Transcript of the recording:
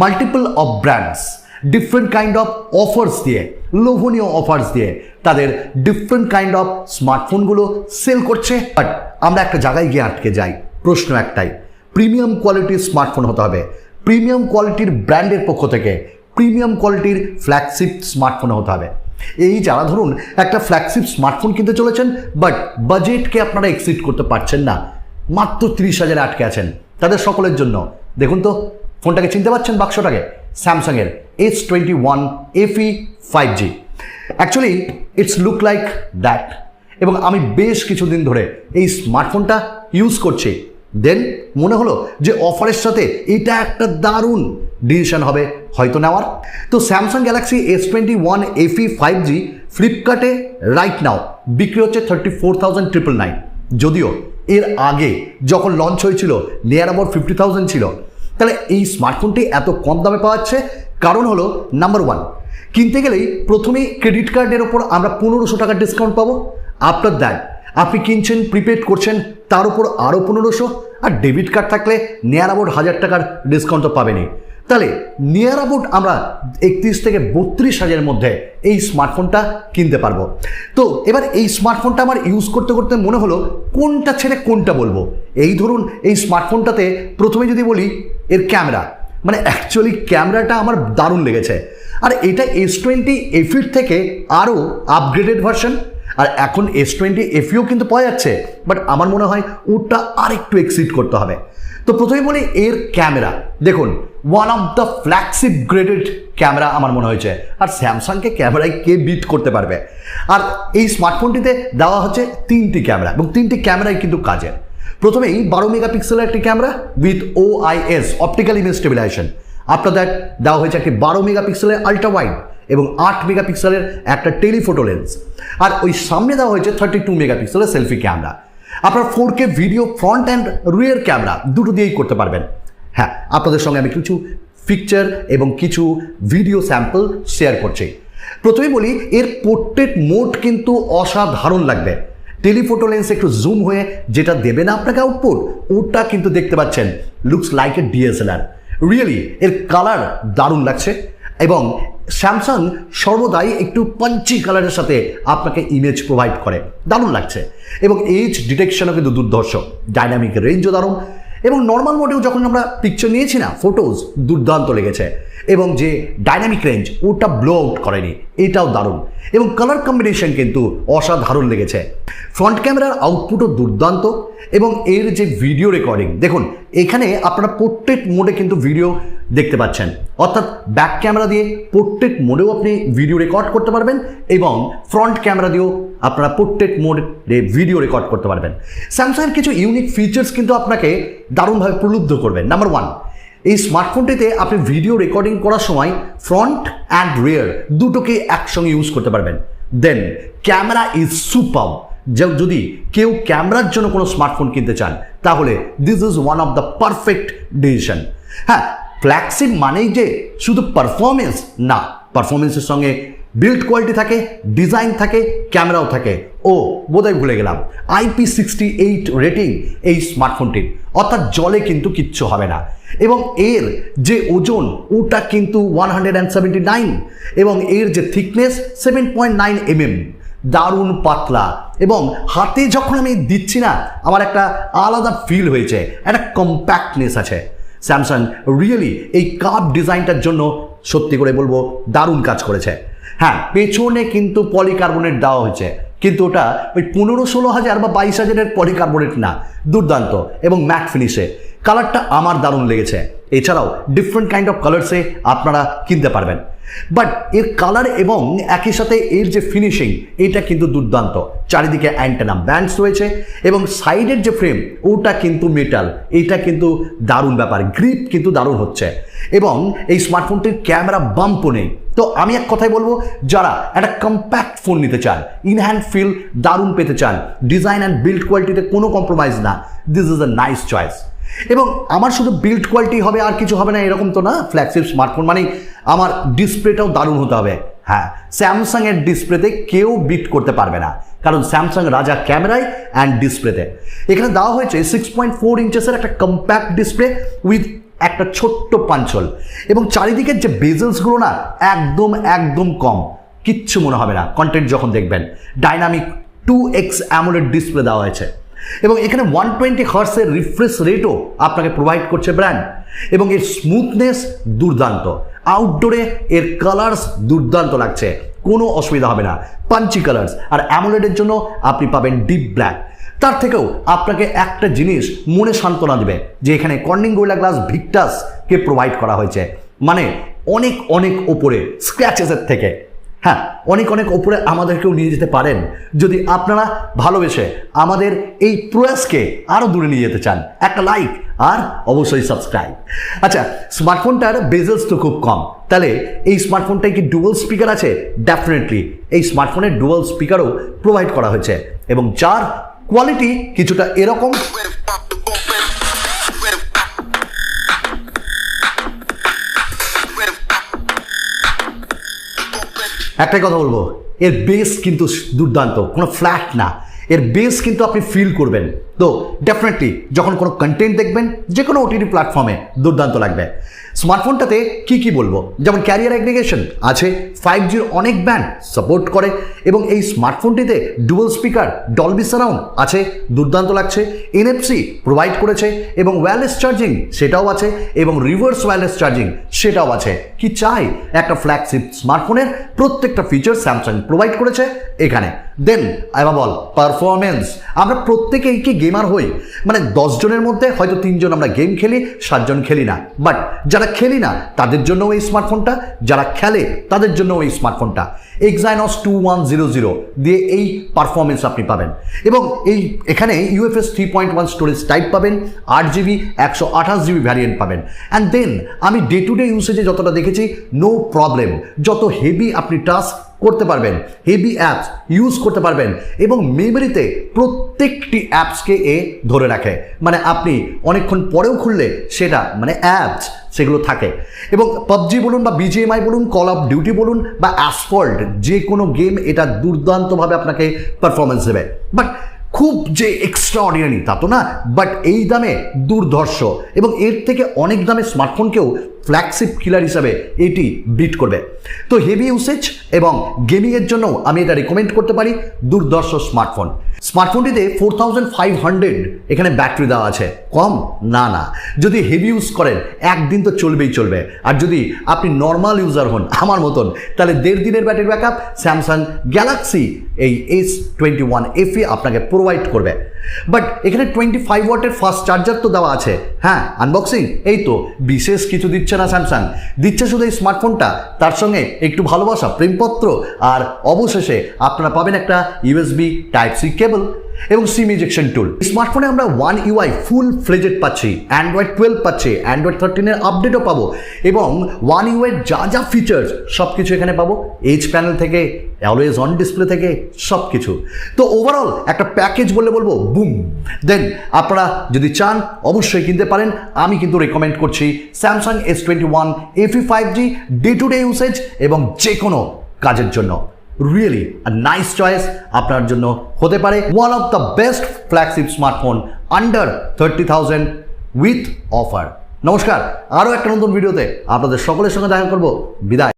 Multiple of brands different kind of offers দিয়ে, লোভনীয় offers দিয়ে তাদের ডিফারেন্ট কাইন্ড অফ স্মার্টফোনগুলো সেল করছে। বাট আমরা একটা জায়গায় গিয়ে আটকে যাই। প্রশ্ন একটাই, প্রিমিয়াম কোয়ালিটির স্মার্টফোন হতে হবে, প্রিমিয়াম কোয়ালিটির ব্র্যান্ডের পক্ষ থেকে প্রিমিয়াম কোয়ালিটির ফ্ল্যাগশিপ স্মার্টফোন হতে হবে। এই যারা ধরুন একটা ফ্ল্যাগশিপ স্মার্টফোন কিনতে চলেছেন বাট বাজেটকে আপনারা এক্সিড করতে পারছেন না, মাত্র 30,000 আটকে আছেন, তাদের সকলের জন্য দেখুন তো ফোনটাকে চিনতে পারছেন, বাক্সটাকে, স্যামসাংয়ের S21 FE 5G। Actually it's look like that. এবং আমি বেশ কিছুদিন ধরে এই স্মার্টফোনটা ইউজ করছি, দেন মনে হলো যে অফারের সাথে এটা একটা দারুণ ডিসিশন হবে হয়তো নেওয়ার। তো Samsung Galaxy S21 FE 5G ফ্লিপকার্টে রাইট নাও বিক্রি হচ্ছে 34,999। যদিও এর আগে যখন লঞ্চ হয়েছিল নিয়ার অ্যাবাউট 50,000 ছিল। তাহলে এই স্মার্টফোনটি এত কম দামে পাওয়া যাচ্ছে কারণ হলো নাম্বার 1, কিনতে গেলেই প্রথমেই ক্রেডিট কার্ডের ওপর আমরা 1500 টাকার ডিসকাউন্ট পাবো। আফটার দ্যাট আপনি কিনছেন, প্রিপেড করছেন, তার উপর আরও 1500, আর ডেবিট কার্ড থাকলে নিয়ার অ্যাবাউট 1000 টাকার ডিসকাউন্ট তো পাবেনই। তাহলে নিয়ার অ্যাবাউট আমরা 31 থেকে 32,000 মধ্যে এই স্মার্টফোনটা কিনতে পারবো। তো এবার এই স্মার্টফোনটা আমার ইউজ করতে করতে মনে হলো কোনটা ছেড়ে কোনটা বলবো। এই ধরুন এই স্মার্টফোনটাতে প্রথমে যদি বলি এর ক্যামেরা, মানে অ্যাকচুয়ালি ক্যামেরাটা আমার দারুণ লেগেছে। আর এটা S20 FE থেকে আরও আপগ্রেডেড ভার্সন। আর এখন S20 FEও কিন্তু পাওয়া যাচ্ছে, বাট আমার মনে হয় ওটা আর একটু এক্সিড করতে হবে। তো প্রথমে বলি এর ক্যামেরা, দেখুন one of the flagship graded camera আমার মনে হয়েছে। আর স্যামসাংকে ক্যামেরায় কে বিট করতে পারবে। আর এই স্মার্টফোনটিতে দেওয়া হচ্ছে 3টি ক্যামেরা, এবং 3টি ক্যামেরাই কিন্তু কাজের। প্রথমেই 12 মেগাপিক্সেলের একটি camera with OIS optical image stabilisation. After that দেওয়া হয়েছে একটি 12 মেগাপিক্সেলের আল্ট্রা ওয়াইড এবং 8 মেগাপিক্সেলের একটা টেলিফোটো লেন্স। আর ওই সামনে দেওয়া হয়েছে 32 মেগাপিক্সেলের সেলফি ক্যামেরা। আপনার 4K video front and rear camera দুটো দিয়েই করতে পারবেন। হ্যাঁ, আপনাদের সঙ্গে আমি কিছু পিকচার এবং কিছু ভিডিও স্যাম্পল শেয়ার করছি। প্রথমে বলি এর পোর্ট্রেট মোড কিন্তু অসাধারণ লাগবে। টেলিফোটো লেন্স একটু জুম হয়ে যেটা দেবে না আপনাকে আউটপুট, ওটা কিন্তু দেখতে পাচ্ছেন looks like a DSLR। Really এর কালার দারুণ লাগছে, এবং স্যামসাং সর্বদাই একটু পাঞ্চি কালারের সাথে আপনাকে ইমেজ প্রোভাইড করে, দারুণ লাগছে। এবং এজ ডিটেকশনও কিন্তু দুর্ধর্ষ, ডাইনামিক রেঞ্জও দারুণ। এবং নর্মাল মোডেও যখন আমরা পিকচার নিয়েছি না, ফটোজ দুর্দান্ত লেগেছে। এবং যে ডাইনামিক রেঞ্জ ওটা ব্লো আউট করেনি, এটাও দারুণ। এবং কালার কম্বিনেশন কিন্তু অসাধারণ লেগেছে। ফ্রন্ট ক্যামেরার আউটপুটও দুর্দান্ত। এবং এর যে ভিডিও রেকর্ডিং দেখুন, এখানে আপনারা পোর্ট্রেট মোডে কিন্তু ভিডিও দেখতে পাচ্ছেন, অর্থাৎ ব্যাক ক্যামেরা দিয়ে পোর্ট্রেট মোডেও আপনি ভিডিও রেকর্ড করতে পারবেন, এবং ফ্রন্ট ক্যামেরা দিয়েও আপনারা পোর্ট্রেট মোডে ভিডিও রেকর্ড করতে পারবেন। স্যামসাংয়ের কিছু ইউনিক ফিচার্স কিন্তু আপনাকে দারুণভাবে প্রলুব্ধ করবেন। নাম্বার 1, এই স্মার্টফোনটিতে আপনি ভিডিও রেকর্ডিং করার সময় ফ্রন্ট অ্যান্ড রিয়ার দুটোকে একসঙ্গে ইউজ করতে পারবেন। দেন ক্যামেরা ইজ সুপার। যদি কেউ ক্যামেরার জন্য কোনো স্মার্টফোন কিনতে চান তাহলে this is one of the perfect decision. হ্যাঁ, ফ্ল্যাগশিপ মানেই যে শুধু পারফরমেন্স না, পারফরমেন্সের সঙ্গে বিল্ড কোয়ালিটি থাকে, ডিজাইন থাকে, ক্যামেরাও থাকে। ও বোধহয় ভুলে গেলাম, IP68 রেটিং এই স্মার্টফোনটির, অর্থাৎ জলে কিন্তু কিচ্ছু হবে না। এবং এর যে ওজন ওটা কিন্তু 179, এবং এর যে থিকনেস 7.9 mm, দারুণ পাতলা। এবং হাতে যখন আমি দিচ্ছি না, আমার একটা আলাদা ফিল হয়েছে, একটা কম্প্যাক্টনেস আছে। স্যামসাং রিয়েলি এই কার্ভ ডিজাইনটার জন্য সত্যি করে বলবো দারুণ কাজ করেছে। হ্যাঁ, পেছনে কিন্তু পলিকার্বনেট দেওয়া হয়েছে, কিন্তু ওটা ওই 15-16 হাজার বা 22,000-এর পলিকার্বনেট না, দুর্দান্ত এবং ম্যাট ফিনিশে। কালারটা আমার দারুণ লেগেছে। এছাড়াও ডিফারেন্ট কাইন্ড অফ কালার্সে আপনারা কিনতে পারবেন। বাট এর কালার এবং একই সাথে এর যে ফিনিশিং এটা কিন্তু দুর্দান্ত। চারিদিকে অ্যান্টেনা ব্যান্ডস রয়েছে, এবং সাইডের যে ফ্রেম ওটা কিন্তু মেটাল, এটা কিন্তু দারুণ ব্যাপার। গ্রিপ কিন্তু দারুণ হচ্ছে, এবং এই স্মার্টফোনটির ক্যামেরা বাম্পও নেই। তো আমি এক কথাই বলবো, যারা একটা কম্প্যাক্ট ফোন নিতে চান, ইন হ্যান্ড ফিল দারুণ পেতে চান, ডিজাইন অ্যান্ড বিল্ড কোয়ালিটিতে কোনো কম্প্রোমাইজ না, this is a nice choice. এবং আমার শুধু বিল্ড কোয়ালিটি হবে আর কিছু হবে না এরকম তো না। ফ্ল্যাগশিপ স্মার্টফোন মানেই আমার ডিসপ্লেটাও দারুণ হতে হবে। হ্যাঁ, স্যামসাংয়ের ডিসপ্লেতে কেউ বিট করতে পারবে না, কারণ স্যামসাং রাজা ক্যামেরায় অ্যান্ড ডিসপ্লেতে। এখানে দেওয়া হয়েছে 6.4 ইঞ্চেসের একটা কম্প্যাক্ট ডিসপ্লে উইথ একটা ছোট্ট পাঞ্চল, এবং চারিদিকের যে বেজেলসগুলো না একদম একদম কম, কিচ্ছু মনে হবে না কন্টেন্ট যখন দেখবেন। ডাইনামিক 2x অ্যামোলেড ডিসপ্লে দেওয়া হয়েছে, এবং এখানে 120 হার্টসের রিফ্রেশ রেটও আপনাকে প্রোভাইড করছে ব্র্যান্ড, এবং এর স্মুথনেস দুর্দান্ত। আউটডোরে এর কালার্স দুর্দান্ত লাগছে, কোনো অসুবিধা হবে না, পাঞ্চি কালার্স। আর অ্যামোলেডের জন্য আপনি পাবেন ডিপ ব্ল্যাক। তার থেকেও আপনাকে একটা জিনিস মনে সান্ত্বনা দেবে যে এখানে কর্নিং গোরিলা গ্লাস ভিক্টাসকে প্রোভাইড করা হয়েছে, মানে অনেক অনেক ওপরে স্ক্র্যাচেসের থেকে। হ্যাঁ, অনেক অনেক ওপরে আমাদেরকেও নিয়ে যেতে পারেন যদি আপনারা ভালোবেসে আমাদের এই প্রয়াসকে আরও দূরে নিয়ে যেতে চান। একটা লাইক আর অবশ্যই সাবস্ক্রাইব। আচ্ছা, স্মার্টফোনটার বেজেলস তো খুব কম, তাহলে এই স্মার্টফোনটায় কি ডুয়াল স্পিকার আছে? ডেফিনেটলি এই স্মার্টফোনের ডুয়াল স্পিকারও প্রোভাইড করা হয়েছে, এবং যার কোয়ালিটি কিছুটা এরকম। একটাই কথা বলবো, এর বেস কিন্তু দুর্দান্ত, কোনো ফ্ল্যাট না, এর বেস কিন্তু আপনি ফিল করবেন। তো ডেফিনেটলি যখন কোনো কন্টেন্ট দেখবেন যে কোনো ওটিটি প্ল্যাটফর্মে দুর্দান্ত লাগবে। স্মার্টফোনটাতে কি বলবো, যেমন ক্যারিয়ার অ্যাগ্রিগেশন আছে, 5Gর অনেক ব্যান্ড সাপোর্ট করে, এবং এই স্মার্টফোনটিতে ডুয়াল স্পিকার, ডলবি সারাউন্ড আছে, দুর্দান্ত লাগছে। NFC প্রোভাইড করেছে, এবং ওয়্যারলেস চার্জিং সেটাও আছে, এবং রিভার্স ওয়্যারলেস চার্জিং সেটাও আছে। কি চাই একটা ফ্ল্যাগশিপ স্মার্টফোনের প্রত্যেকটা ফিচার স্যামসাং প্রোভাইড করেছে এখানে। দেন এবার বল পারফরমেন্স, আমরা প্রত্যেকেই কি গেমার হই, মানে 10 জনের মধ্যে হয়তো 3 জন আমরা গেম খেলি, 7 জন খেলি না। বাট যারা খেলি না তাদের জন্য এই স্মার্টফোনটা, যারা খেলে তাদের জন্য এই স্মার্টফোনটা। Exynos 2100 দিয়ে এই পারফরমেন্স আপনি পাবেন, এবং এখানে UFS 3.1 স্টোরেজ টাইপ পাবেন, 8GB 128GB ভ্যারিয়েন্ট পাবেন। অ্যান্ড দেন আমি ডে টু ডে ইউসেজে যতটা দেখেছি, নো প্রবলেম, যত হেভি আপনি টাস্ক করতে পারবেন, হেভি অ্যাপস ইউজ করতে পারবেন, এবং মেমোরিতে প্রত্যেকটি অ্যাপসকে ধরে রাখে, মানে আপনি অনেকক্ষণ পরেও খুললে সেটা মানে অ্যাপস সেগুলো থাকে। এবং পাবজি বলুন বা BGMI বলুন, কল অফ ডিউটি বলুন বা অ্যাসফল্ট, যে কোনো গেম এটা দুর্দান্তভাবে আপনাকে পারফরমেন্স দেবে। বাট খুব যে এক্সট্রা অর্ডিনারি তা তো না, বাট এই দামে দুর্ধর্ষ, এবং এর থেকে অনেক দামে স্মার্টফোনকেও ফ্ল্যাগশিপ কিলার হিসাবে এটি বিট করবে। তো হেভি ইউসেজ এবং গেমিংয়ের জন্য আমি এটা রেকমেন্ড করতে পারি, দুর্ধর্ষ স্মার্টফোন। স্মার্টফোনটিতে 4500 এখানে ব্যাটারি দেওয়া আছে, কম না। যদি হেভি ইউজ করেন একদিন তো চলবে, আর যদি আপনি নর্মাল ইউজার হন আমার মতন, তাহলে 1.5 দিনের ব্যাটারি ব্যাকআপ স্যামসাং গ্যালাক্সি এই S21 FE আপনাকে প্রোভাইড করবে। বাট এখানে 25 ওয়াটের ফাস্ট চার্জার তো দেওয়া আছে। হ্যাঁ, আনবক্সিং এই তো, বিশেষ কিছু দিচ্ছে না স্যামসাং, দিচ্ছে শুধু এই স্মার্টফোনটা, তার সঙ্গে একটু ভালোবাসা, প্রেমপত্র, আর অবশেষে আপনারা পাবেন একটা USB Type-C কেবল এবং সিম ইজেকশন টুল। স্মার্টফোনে আমরা One UI ফুল ফ্লেজেড পাচ্ছি, Android 12 পাচ্ছি, Android 13-এর আপডেটও পাবো, এবং One UI এর যা ফিচার্স সব কিছু এখানে পাবো, এইচ প্যানেল থেকে অলওয়েজ অন ডিসপ্লে থেকে সব কিছু। তো ওভারঅল একটা প্যাকেজ বলবো বুম। দেন আপনারা যদি চান অবশ্যই কিনতে পারেন, আমি কিন্তু রেকমেন্ড করছি Samsung S21 FE 5G day to day usage এবং যে কোনো কাজের জন্য। রিয়েলি আ নাইস চয়েস আপনার জন্য হতে পারে, one of the best flagship smartphone under 30,000 with offer. নমস্কার, আরও একটা নতুন ভিডিওতে আপনাদের সকলের সঙ্গে দেখা করব। বিদায়।